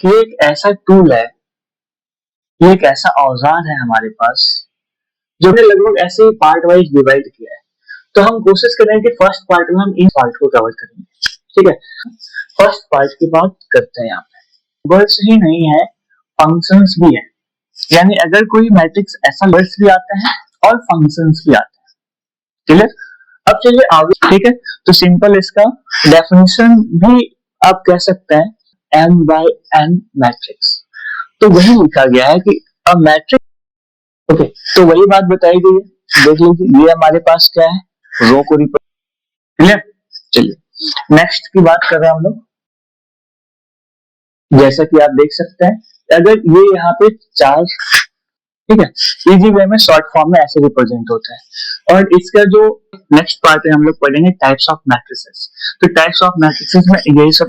कि एक ऐसा टूल है, ये एक ऐसा औजार है हमारे पास जो हमने लगभग ऐसे ही पार्ट वाइज डिवाइड किया है। तो हम कोशिश करें कि फर्स्ट पार्ट में हम इन पार्ट को कवर करेंगे। ठीक है, फर्स्ट पार्ट की बात करते हैं। यहाँ पे वर्ड्स ही नहीं है, फंक्शंस भी है। यानी अगर कोई मैट्रिक्स ऐसा वर्ड्स भी आता है और फंक्शंस भी आते हैं। क्लियर? अब चलिए आगे। ठीक है, तो सिंपल इसका डेफिनेशन भी आप कह सकते हैं m by n मैट्रिक्स। तो वही लिखा गया है कि अ मैट्रिक्स। ओके, तो वही बात बताई गई है। देख लीजिए, ये हमारे पास क्या है, रो को रिप्रेजेंट। क्लियर? चलिए नेक्स्ट की बात कर रहे हैं हम लोग। जैसा कि आप देख सकते हैं, अगर ये यहाँ पे चार, ठीक है, इजी वे में शॉर्ट फॉर्म में ऐसे रिप्रेजेंट होता है। और इसका जो नेक्स्ट पार्ट है हम लोग पढ़ेंगे टाइप्स ऑफ मैट्रिसेस। तो टाइप्स ऑफ मैट्रिसेस में यही सब